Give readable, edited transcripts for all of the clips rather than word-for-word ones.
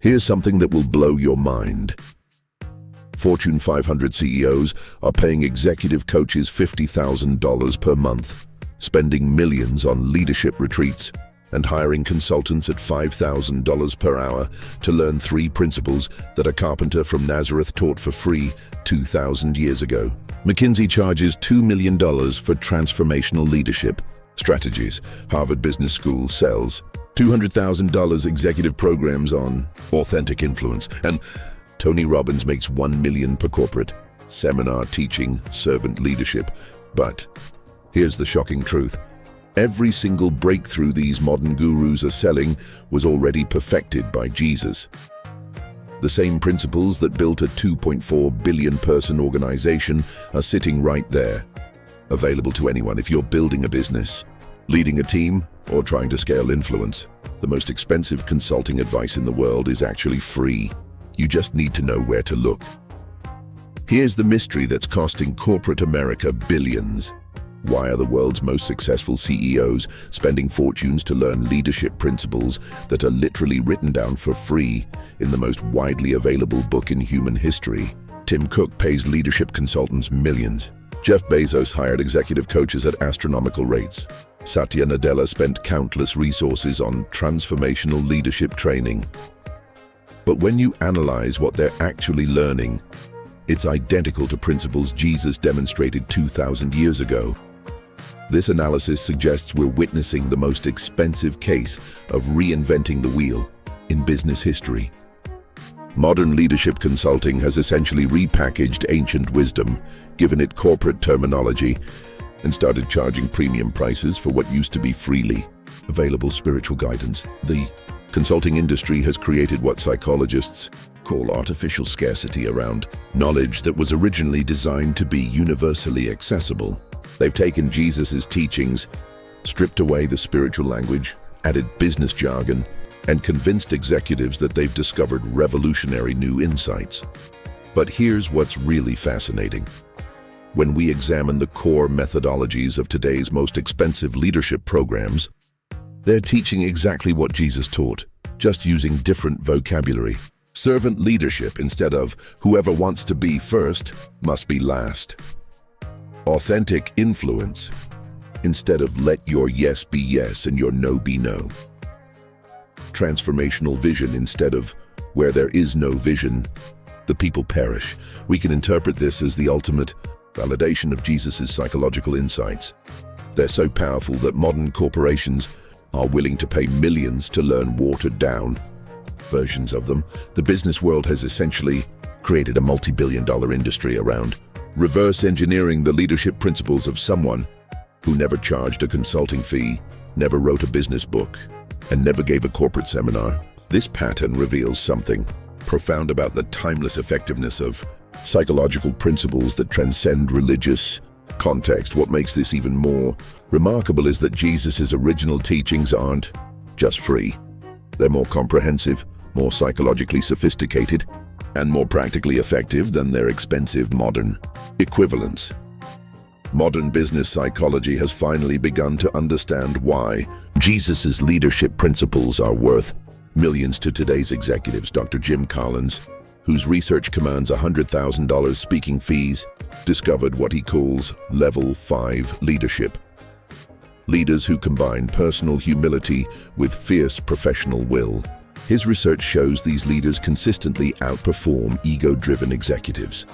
Here's something that will blow your mind. Fortune 500 CEOs are paying executive coaches $50,000 per month, spending millions on leadership retreats, and hiring consultants at $5,000 per hour to learn 3 principles that a carpenter from Nazareth taught for free 2,000 years ago. McKinsey charges $2 million for transformational leadership strategies. Harvard Business School sells $200,000 executive programs on authentic influence, and Tony Robbins makes $1 million per corporate seminar teaching servant leadership. But here's the shocking truth. Every single breakthrough these modern gurus are selling was already perfected by Jesus. The same principles that built a 2.4 billion person organization are sitting right there, available to anyone. If you're building a business, leading a team, or trying to scale influence, the most expensive consulting advice in the world is actually free. You just need to know where to look. Here's the mystery that's costing corporate America billions. Why are the world's most successful CEOs spending fortunes to learn leadership principles that are literally written down for free in the most widely available book in human history? Tim Cook pays leadership consultants millions. Jeff Bezos hired executive coaches at astronomical rates. Satya Nadella spent countless resources on transformational leadership training. But when you analyze what they're actually learning, it's identical to principles Jesus demonstrated 2,000 years ago. This analysis suggests we're witnessing the most expensive case of reinventing the wheel in business history. Modern leadership consulting has essentially repackaged ancient wisdom, given it corporate terminology, and started charging premium prices for what used to be freely available spiritual guidance. The consulting industry has created what psychologists call artificial scarcity around knowledge that was originally designed to be universally accessible. They've taken Jesus's teachings, stripped away the spiritual language, added business jargon, and convinced executives that they've discovered revolutionary new insights. But here's what's really fascinating. When we examine the core methodologies of today's most expensive leadership programs, they're teaching exactly what Jesus taught, just using different vocabulary. Servant leadership instead of whoever wants to be first must be last. Authentic influence instead of let your yes be yes and your no be no. Transformational vision instead of where there is no vision, the people perish. We can interpret this as the ultimate validation of Jesus's psychological insights. They're so powerful that modern corporations are willing to pay millions to learn watered-down versions of them. The business world has essentially created a multi-billion-dollar industry around reverse engineering the leadership principles of someone who never charged a consulting fee, never wrote a business book, and never gave a corporate seminar. This pattern reveals something profound about the timeless effectiveness of psychological principles that transcend religious context. What makes this even more remarkable is that Jesus's original teachings aren't just free. They're more comprehensive, more psychologically sophisticated, and more practically effective than their expensive modern equivalents. Modern business psychology has finally begun to understand why Jesus's leadership principles are worth millions to today's executives. Dr. Jim Collins, whose research commands $100,000 speaking fees, discovered what he calls Level 5 leadership. Leaders who combine personal humility with fierce professional will. His research shows these leaders consistently outperform ego-driven executives.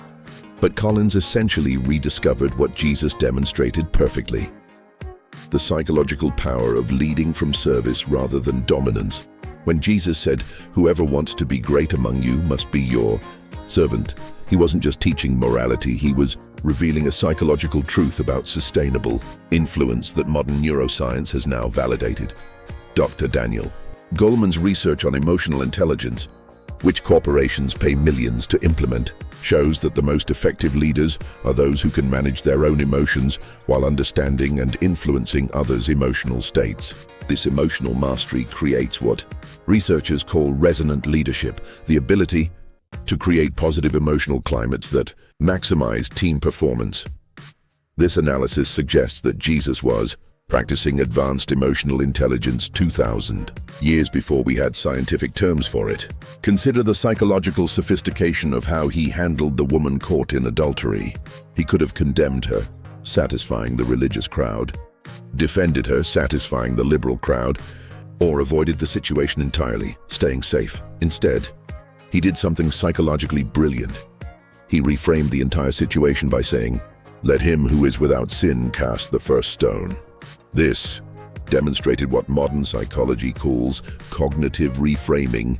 But Collins essentially rediscovered what Jesus demonstrated perfectly: the psychological power of leading from service rather than dominance. When Jesus said, "Whoever wants to be great among you must be your servant," he wasn't just teaching morality, he was revealing a psychological truth about sustainable influence that modern neuroscience has now validated. Dr. Daniel Goleman's research on emotional intelligence, which corporations pay millions to implement, shows that the most effective leaders are those who can manage their own emotions while understanding and influencing others' emotional states. This emotional mastery creates what researchers call resonant leadership, the ability to create positive emotional climates that maximize team performance. This analysis suggests that Jesus was practicing advanced emotional intelligence 2000 years before we had scientific terms for it. Consider the psychological sophistication of how he handled the woman caught in adultery. He could have condemned her, satisfying the religious crowd, defended her, satisfying the liberal crowd, or avoided the situation entirely, staying safe. Instead, he did something psychologically brilliant. He reframed the entire situation by saying, "Let him who is without sin cast the first stone." This demonstrated what modern psychology calls cognitive reframing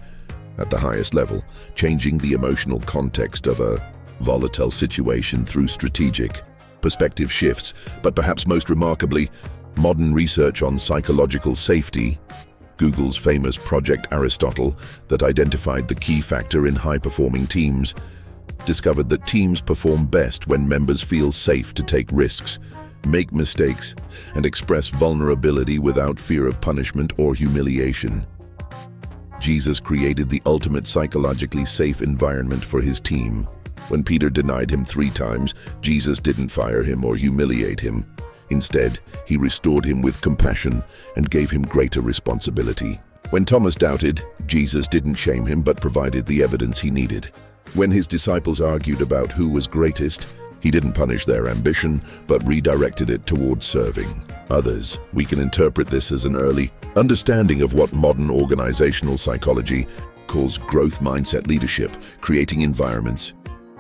at the highest level, changing the emotional context of a volatile situation through strategic perspective shifts. But perhaps most remarkably, modern research on psychological safety, Google's famous Project Aristotle that identified the key factor in high-performing teams, discovered that teams perform best when members feel safe to take risks, make mistakes, and express vulnerability without fear of punishment or humiliation. Jesus created the ultimate psychologically safe environment for his team. When Peter denied him 3 times, Jesus didn't fire him or humiliate him. Instead, he restored him with compassion and gave him greater responsibility. When Thomas doubted, Jesus didn't shame him but provided the evidence he needed. When his disciples argued about who was greatest, he didn't punish their ambition but redirected it towards serving others. We can interpret this as an early understanding of what modern organizational psychology calls growth mindset leadership, creating environments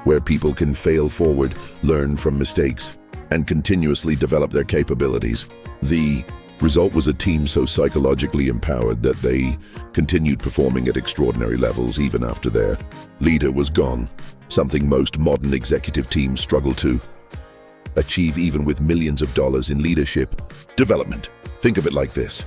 where people can fail forward, learn from mistakes, and continuously develop their capabilities. The result was a team so psychologically empowered that they continued performing at extraordinary levels even after their leader was gone, something most modern executive teams struggle to achieve even with millions of dollars in leadership development. Think of it like this.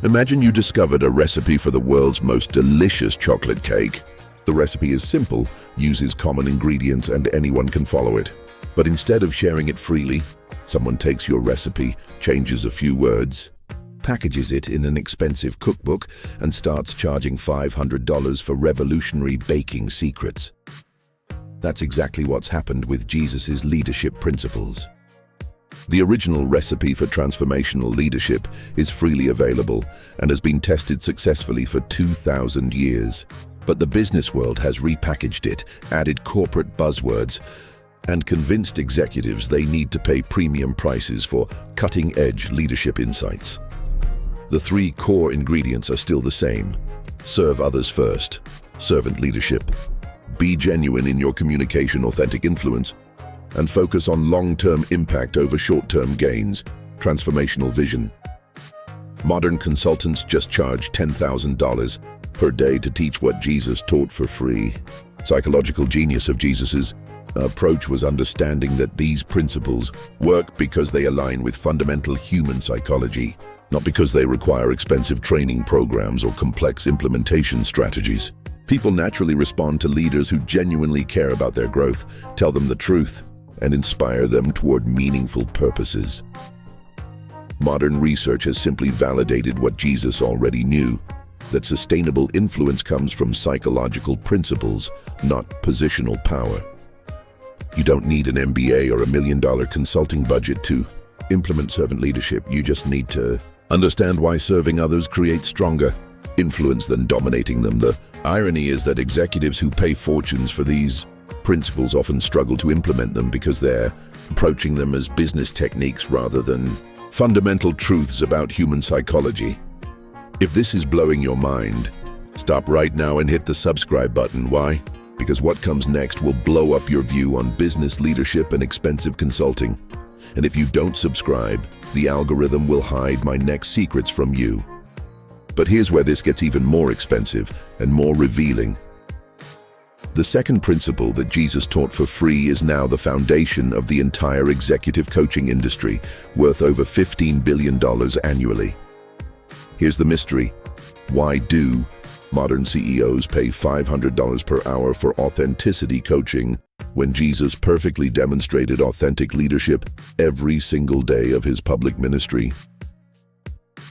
Imagine you discovered a recipe for the world's most delicious chocolate cake. The recipe is simple, uses common ingredients, and anyone can follow it. But instead of sharing it freely, someone takes your recipe, changes a few words, packages it in an expensive cookbook, and starts charging $500 for revolutionary baking secrets. That's exactly what's happened with Jesus' leadership principles. The original recipe for transformational leadership is freely available and has been tested successfully for 2,000 years. But the business world has repackaged it, added corporate buzzwords, and convinced executives they need to pay premium prices for cutting-edge leadership insights. The 3 core ingredients are still the same. Serve others first. Servant leadership. Be genuine in your communication, authentic influence, and focus on long-term impact over short-term gains. Transformational vision. Modern consultants just charge $10,000 per day to teach what Jesus taught for free. Psychological genius of Jesus's approach was understanding that these principles work because they align with fundamental human psychology, not because they require expensive training programs or complex implementation strategies. People naturally respond to leaders who genuinely care about their growth, tell them the truth, and inspire them toward meaningful purposes. Modern research has simply validated what Jesus already knew, that sustainable influence comes from psychological principles, not positional power. You don't need an MBA or $1 million consulting budget to implement servant leadership. You just need to understand why serving others creates stronger influence than dominating them. The irony is that executives who pay fortunes for these principles often struggle to implement them because they're approaching them as business techniques rather than fundamental truths about human psychology. If this is blowing your mind, stop right now and hit the subscribe button. Why? Because what comes next will blow up your view on business leadership and expensive consulting. And if you don't subscribe, the algorithm will hide my next secrets from you. But here's where this gets even more expensive and more revealing. The second principle that Jesus taught for free is now the foundation of the entire executive coaching industry, worth over $15 billion annually. Here's the mystery. Why do modern CEOs pay $500 per hour for authenticity coaching when Jesus perfectly demonstrated authentic leadership every single day of his public ministry?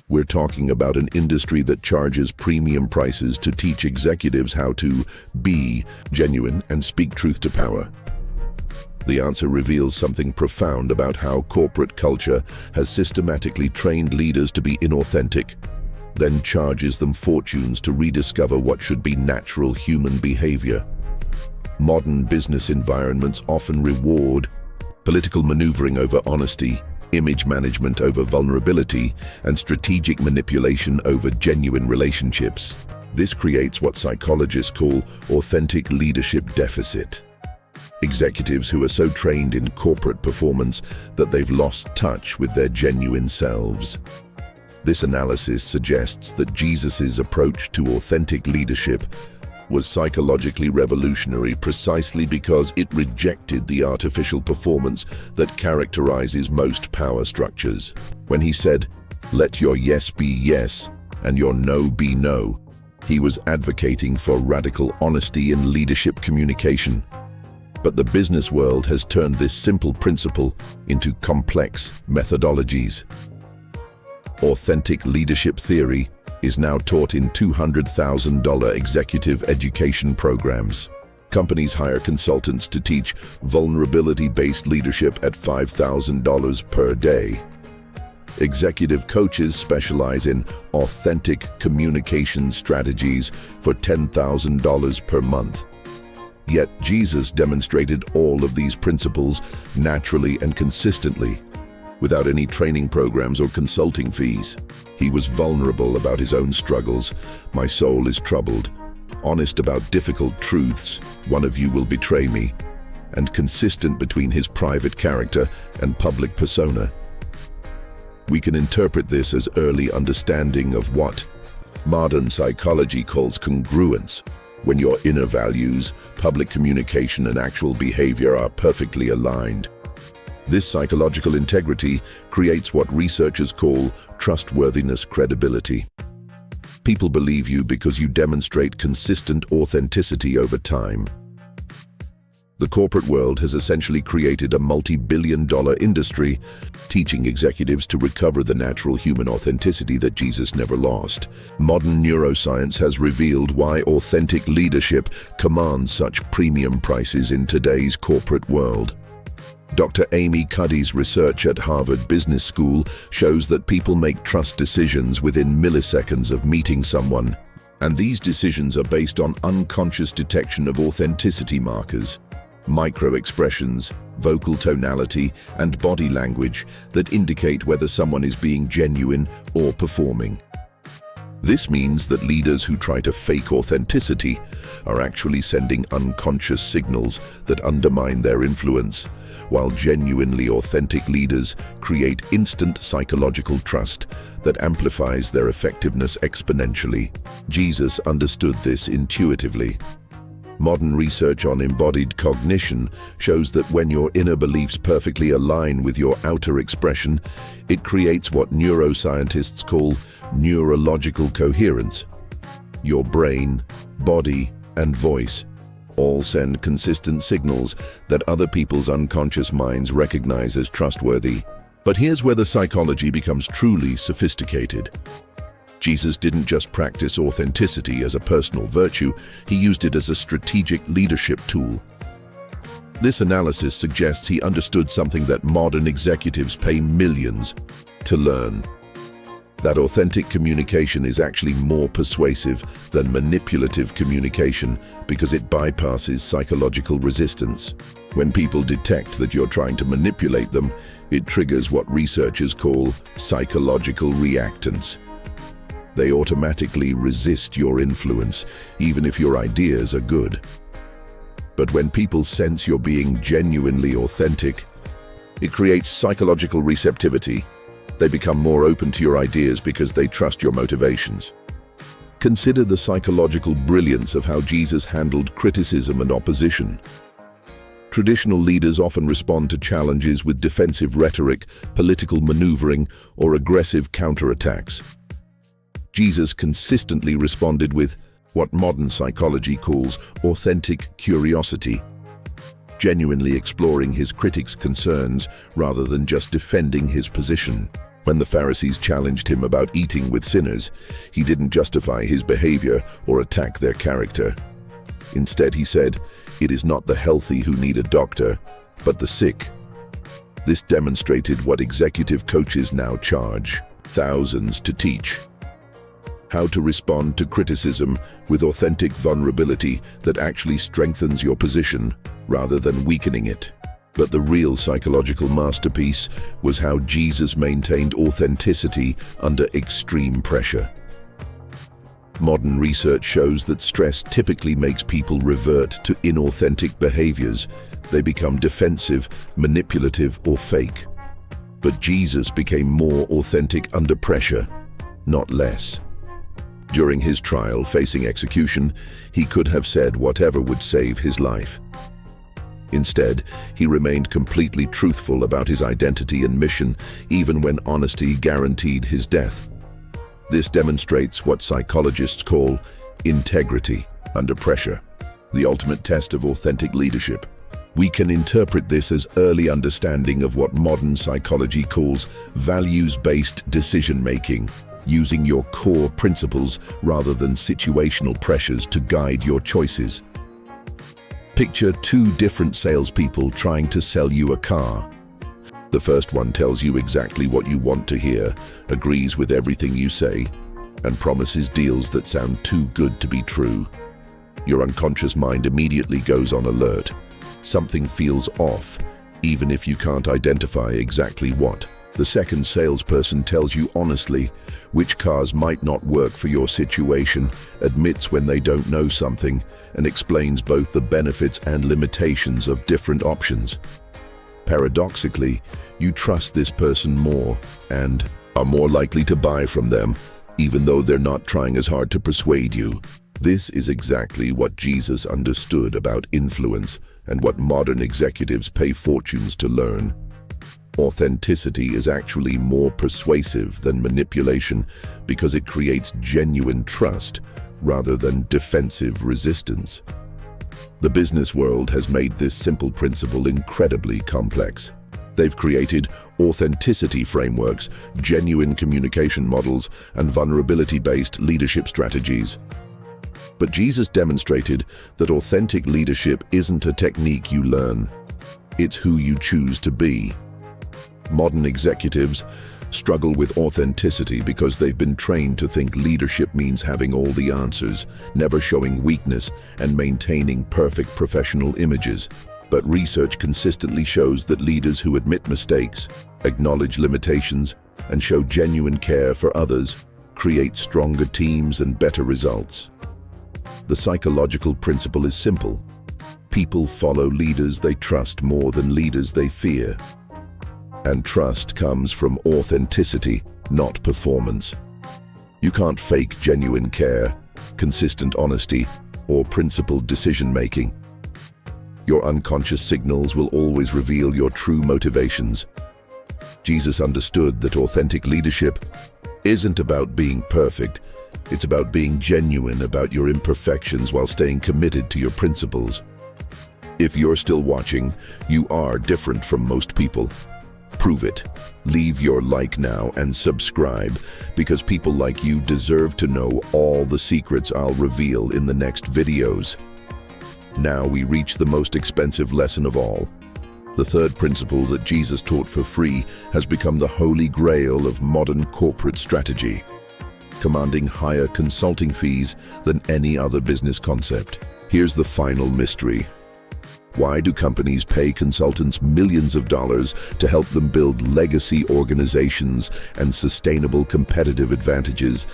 We're talking about an industry that charges premium prices to teach executives how to be genuine and speak truth to power. The answer reveals something profound about how corporate culture has systematically trained leaders to be inauthentic, then charges them fortunes to rediscover what should be natural human behavior. Modern business environments often reward political maneuvering over honesty, image management over vulnerability, and strategic manipulation over genuine relationships. This creates what psychologists call authentic leadership deficit. Executives who are so trained in corporate performance that they've lost touch with their genuine selves. This analysis suggests that Jesus' approach to authentic leadership was psychologically revolutionary precisely because it rejected the artificial performance that characterizes most power structures. When he said, "Let your yes be yes and your no be no," he was advocating for radical honesty in leadership communication. But the business world has turned this simple principle into complex methodologies. Authentic leadership theory is now taught in $200,000 executive education programs. Companies hire consultants to teach vulnerability-based leadership at $5,000 per day. Executive coaches specialize in authentic communication strategies for $10,000 per month. Yet Jesus demonstrated all of these principles naturally and consistently, without any training programs or consulting fees. He was vulnerable about his own struggles. "My soul is troubled," honest about difficult truths, "One of you will betray me," and consistent between his private character and public persona. We can interpret this as early understanding of what modern psychology calls congruence, when your inner values, public communication, and actual behavior are perfectly aligned. This psychological integrity creates what researchers call trustworthiness credibility. People believe you because you demonstrate consistent authenticity over time. The corporate world has essentially created a multi-billion-dollar industry, teaching executives to recover the natural human authenticity that Jesus never lost. Modern neuroscience has revealed why authentic leadership commands such premium prices in today's corporate world. Dr. Amy Cuddy's research at Harvard Business School shows that people make trust decisions within milliseconds of meeting someone, and these decisions are based on unconscious detection of authenticity markers, micro-expressions, vocal tonality, and body language that indicate whether someone is being genuine or performing. This means that leaders who try to fake authenticity are actually sending unconscious signals that undermine their influence, while genuinely authentic leaders create instant psychological trust that amplifies their effectiveness exponentially. Jesus understood this intuitively. Modern research on embodied cognition shows that when your inner beliefs perfectly align with your outer expression, it creates what neuroscientists call neurological coherence. Your brain, body, and voice all send consistent signals that other people's unconscious minds recognize as trustworthy. But here's where the psychology becomes truly sophisticated. Jesus didn't just practice authenticity as a personal virtue, he used it as a strategic leadership tool. This analysis suggests he understood something that modern executives pay millions to learn: that authentic communication is actually more persuasive than manipulative communication because it bypasses psychological resistance. When people detect that you're trying to manipulate them, it triggers what researchers call psychological reactance. They automatically resist your influence, even if your ideas are good. But when people sense you're being genuinely authentic, it creates psychological receptivity. They become more open to your ideas because they trust your motivations. Consider the psychological brilliance of how Jesus handled criticism and opposition. Traditional leaders often respond to challenges with defensive rhetoric, political maneuvering, or aggressive counterattacks. Jesus consistently responded with what modern psychology calls authentic curiosity, genuinely exploring his critics' concerns rather than just defending his position. When the Pharisees challenged him about eating with sinners, he didn't justify his behavior or attack their character. Instead, he said, "It is not the healthy who need a doctor, but the sick. This demonstrated what executive coaches now charge thousands to teach: how to respond to criticism with authentic vulnerability that actually strengthens your position rather than weakening it. But the real psychological masterpiece was how Jesus maintained authenticity under extreme pressure. Modern research shows that stress typically makes people revert to inauthentic behaviors. They become defensive, manipulative, or fake. But Jesus became more authentic under pressure, not less. During his trial facing execution, he could have said whatever would save his life. Instead, he remained completely truthful about his identity and mission, even when honesty guaranteed his death. This demonstrates what psychologists call integrity under pressure, the ultimate test of authentic leadership. We can interpret this as early understanding of what modern psychology calls values-based decision-making, using your core principles rather than situational pressures to guide your choices. Picture two different salespeople trying to sell you a car. The first one tells you exactly what you want to hear, agrees with everything you say, and promises deals that sound too good to be true. Your unconscious mind immediately goes on alert. Something feels off, even if you can't identify exactly what. The second salesperson tells you honestly which cars might not work for your situation, admits when they don't know something, and explains both the benefits and limitations of different options. Paradoxically, you trust this person more and are more likely to buy from them, even though they're not trying as hard to persuade you. This is exactly what Jesus understood about influence and what modern executives pay fortunes to learn. Authenticity is actually more persuasive than manipulation because it creates genuine trust rather than defensive resistance. The business world has made this simple principle incredibly complex. They've created authenticity frameworks, genuine communication models, and vulnerability-based leadership strategies. But Jesus demonstrated that authentic leadership isn't a technique you learn. It's who you choose to be. Modern executives struggle with authenticity because they've been trained to think leadership means having all the answers, never showing weakness, and maintaining perfect professional images. But research consistently shows that leaders who admit mistakes, acknowledge limitations, and show genuine care for others create stronger teams and better results. The psychological principle is simple. People follow leaders they trust more than leaders they fear. And trust comes from authenticity, not performance. You can't fake genuine care, consistent honesty, or principled decision-making. Your unconscious signals will always reveal your true motivations. Jesus understood that authentic leadership isn't about being perfect. It's about being genuine about your imperfections while staying committed to your principles. If you're still watching, you are different from most people. Prove it. Leave your like now and subscribe, because people like you deserve to know all the secrets I'll reveal in the next videos. Now we reach the most expensive lesson of all. The third principle that Jesus taught for free has become the holy grail of modern corporate strategy, commanding higher consulting fees than any other business concept. Here's the final mystery. Why do companies pay consultants millions of dollars to help them build legacy organizations and sustainable competitive advantages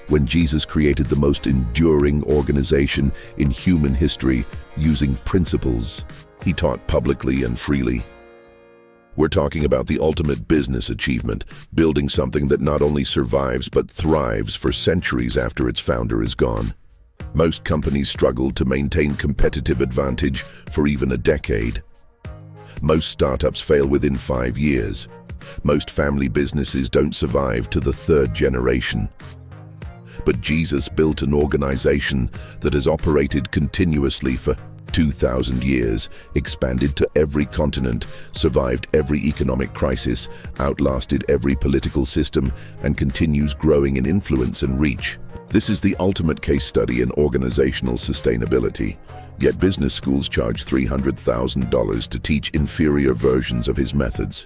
when Jesus created the most enduring organization in human history using principles he taught publicly and freely? We're talking about the ultimate business achievement, building something that not only survives but thrives for centuries after its founder is gone. Most companies struggle to maintain competitive advantage for even a decade. Most startups fail within 5 years. Most family businesses don't survive to the third generation. But Jesus built an organization that has operated continuously for 2,000 years, expanded to every continent, survived every economic crisis, outlasted every political system, and continues growing in influence and reach. This is the ultimate case study in organizational sustainability, yet business schools charge $300,000 to teach inferior versions of his methods.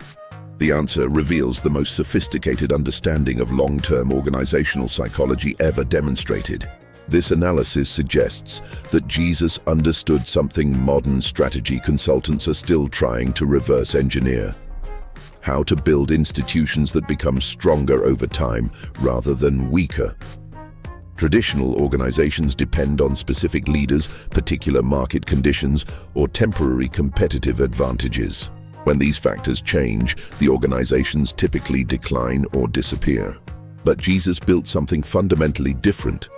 The answer reveals the most sophisticated understanding of long-term organizational psychology ever demonstrated. This analysis suggests that Jesus understood something modern strategy consultants are still trying to reverse engineer: how to build institutions that become stronger over time rather than weaker. Traditional organizations depend on specific leaders, particular market conditions, or temporary competitive advantages. When these factors change, the organizations typically decline or disappear. But Jesus built something fundamentally different: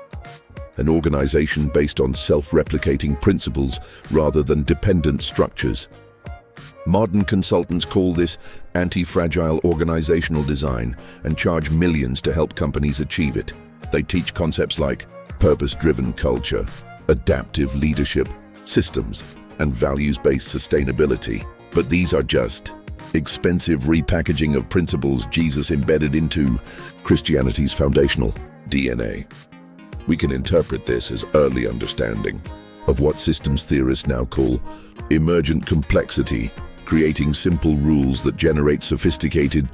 an organization based on self-replicating principles rather than dependent structures. Modern consultants call this anti-fragile organizational design and charge millions to help companies achieve it. They teach concepts like purpose-driven culture, adaptive leadership, systems, and values-based sustainability. But these are just expensive repackaging of principles Jesus embedded into Christianity's foundational DNA. We can interpret this as early understanding of what systems theorists now call emergent complexity, creating simple rules that generate sophisticated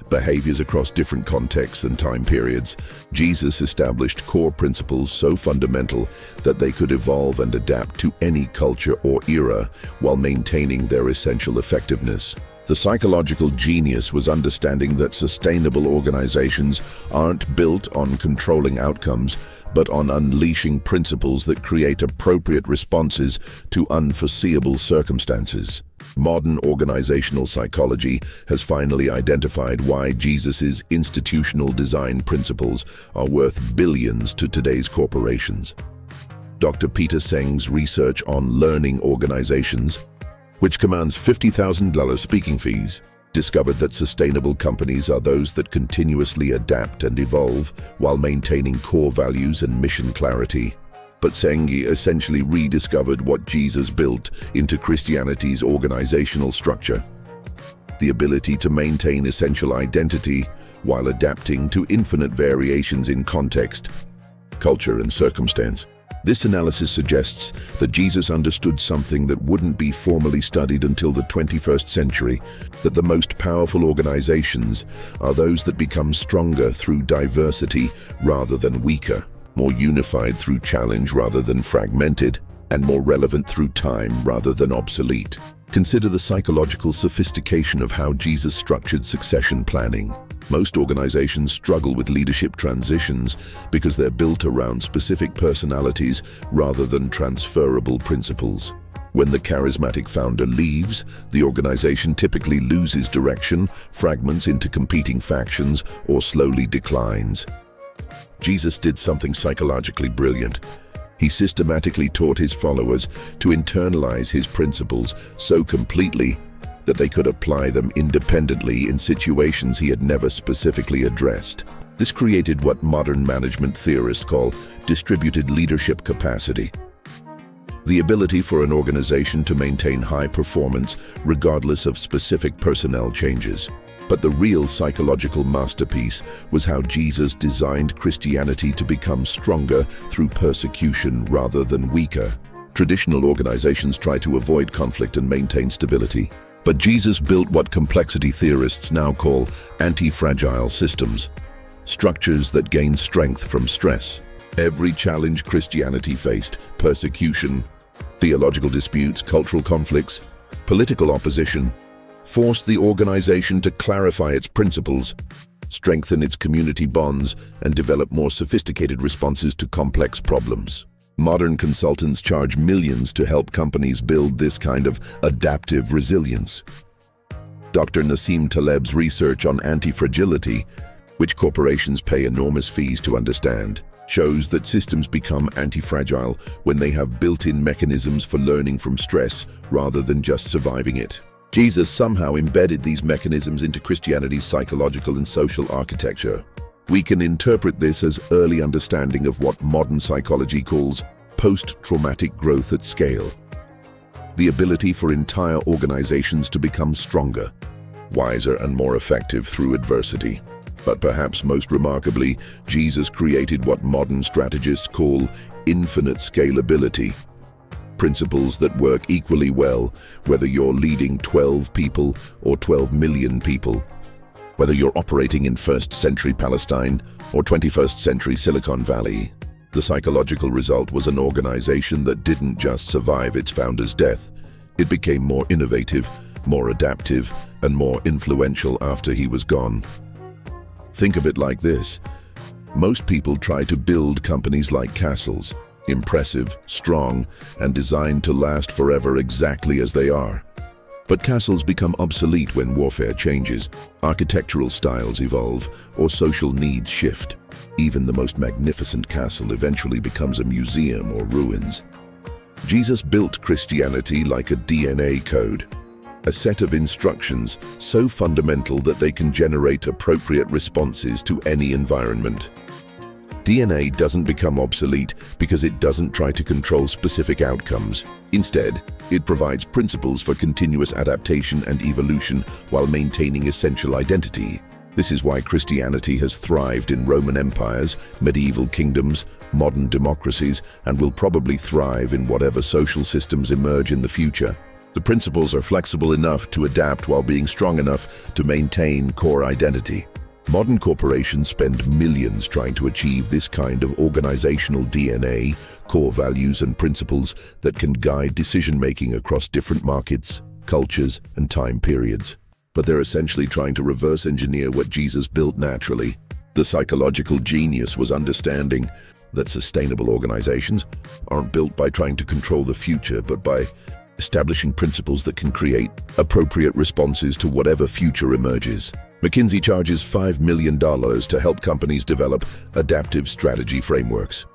behaviors across different contexts and time periods. Jesus established core principles so fundamental that they could evolve and adapt to any culture or era while maintaining their essential effectiveness. The psychological genius was understanding that sustainable organizations aren't built on controlling outcomes, but on unleashing principles that create appropriate responses to unforeseeable circumstances. Modern organizational psychology has finally identified why Jesus's institutional design principles are worth billions to today's corporations. Dr. Peter Seng's research on learning organizations, which commands $50,000 speaking fees, discovered that sustainable companies are those that continuously adapt and evolve while maintaining core values and mission clarity. But Seng essentially rediscovered what Jesus built into Christianity's organizational structure: the ability to maintain essential identity while adapting to infinite variations in context, culture, and circumstance. This analysis suggests that Jesus understood something that wouldn't be formally studied until the 21st century: that the most powerful organizations are those that become stronger through diversity rather than weaker, more unified through challenge rather than fragmented, and more relevant through time rather than obsolete. Consider the psychological sophistication of how Jesus structured succession planning. Most organizations struggle with leadership transitions because they're built around specific personalities rather than transferable principles. When the charismatic founder leaves, the organization typically loses direction, fragments into competing factions, or slowly declines. Jesus did something psychologically brilliant. He systematically taught his followers to internalize his principles so completely that they could apply them independently in situations he had never specifically addressed. This created what modern management theorists call distributed leadership capacity: the ability for an organization to maintain high performance regardless of specific personnel changes. But the real psychological masterpiece was how Jesus designed Christianity to become stronger through persecution rather than weaker. Traditional organizations try to avoid conflict and maintain stability, but Jesus built what complexity theorists now call anti-fragile systems: structures that gain strength from stress. Every challenge Christianity faced, persecution, theological disputes, cultural conflicts, political opposition, forced the organization to clarify its principles, strengthen its community bonds, and develop more sophisticated responses to complex problems. Modern consultants charge millions to help companies build this kind of adaptive resilience. Dr. Nassim Taleb's research on anti-fragility, which corporations pay enormous fees to understand, shows that systems become anti-fragile when they have built-in mechanisms for learning from stress rather than just surviving it. Jesus somehow embedded these mechanisms into Christianity's psychological and social architecture. We can interpret this as early understanding of what modern psychology calls post-traumatic growth at scale: the ability for entire organizations to become stronger, wiser, and more effective through adversity. But perhaps most remarkably, Jesus created what modern strategists call infinite scalability. Principles that work equally well, whether you're leading 12 people or 12 million people. Whether you're operating in 1st century Palestine or 21st century Silicon Valley. The psychological result was an organization that didn't just survive its founder's death. It became more innovative, more adaptive, and more influential after he was gone. Think of it like this. Most people try to build companies like castles, impressive, strong, and designed to last forever exactly as they are. But castles become obsolete when warfare changes, architectural styles evolve, or social needs shift. Even the most magnificent castle eventually becomes a museum or ruins. Jesus built Christianity like a DNA code, a set of instructions so fundamental that they can generate appropriate responses to any environment. DNA doesn't become obsolete because it doesn't try to control specific outcomes. Instead, it provides principles for continuous adaptation and evolution while maintaining essential identity. This is why Christianity has thrived in Roman empires, medieval kingdoms, modern democracies, and will probably thrive in whatever social systems emerge in the future. The principles are flexible enough to adapt while being strong enough to maintain core identity. Modern corporations spend millions trying to achieve this kind of organizational DNA, core values and principles that can guide decision-making across different markets, cultures, and time periods. But they're essentially trying to reverse engineer what Jesus built naturally. The psychological genius was understanding that sustainable organizations aren't built by trying to control the future, but by establishing principles that can create appropriate responses to whatever future emerges. McKinsey charges $5 million to help companies develop adaptive strategy frameworks.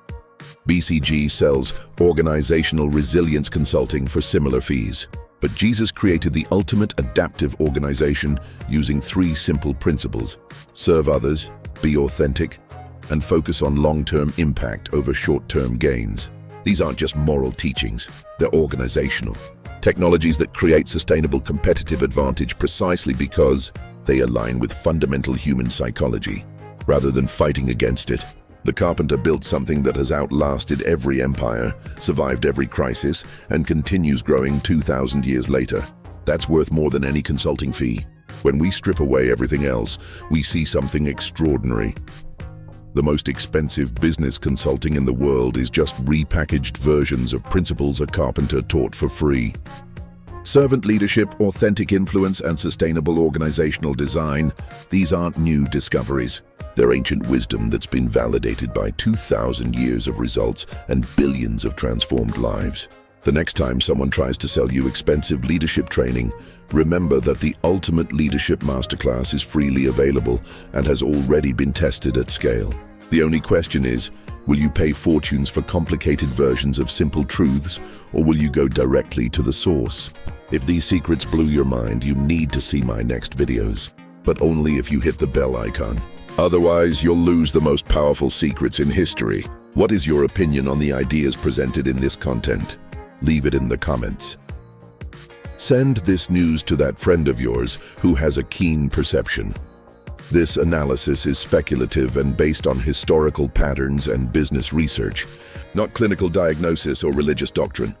BCG sells organizational resilience consulting for similar fees. But Jesus created the ultimate adaptive organization using 3 simple principles: serve others, be authentic, and focus on long-term impact over short-term gains. These aren't just moral teachings, they're organizational. Technologies that create sustainable competitive advantage precisely because they align with fundamental human psychology, rather than fighting against it. The carpenter built something that has outlasted every empire, survived every crisis, and continues growing 2,000 years later. That's worth more than any consulting fee. When we strip away everything else, we see something extraordinary. The most expensive business consulting in the world is just repackaged versions of principles a carpenter taught for free. Servant leadership, authentic influence, and sustainable organizational design, these aren't new discoveries. They're ancient wisdom that's been validated by 2,000 years of results and billions of transformed lives. The next time someone tries to sell you expensive leadership training, remember that the ultimate leadership masterclass is freely available and has already been tested at scale. The only question is, will you pay fortunes for complicated versions of simple truths, or will you go directly to the source? If these secrets blew your mind, you need to see my next videos, but only if you hit the bell icon. Otherwise, you'll lose the most powerful secrets in history. What is your opinion on the ideas presented in this content? Leave it in the comments. Send this news to that friend of yours who has a keen perception. This analysis is speculative and based on historical patterns and business research, not clinical diagnosis or religious doctrine.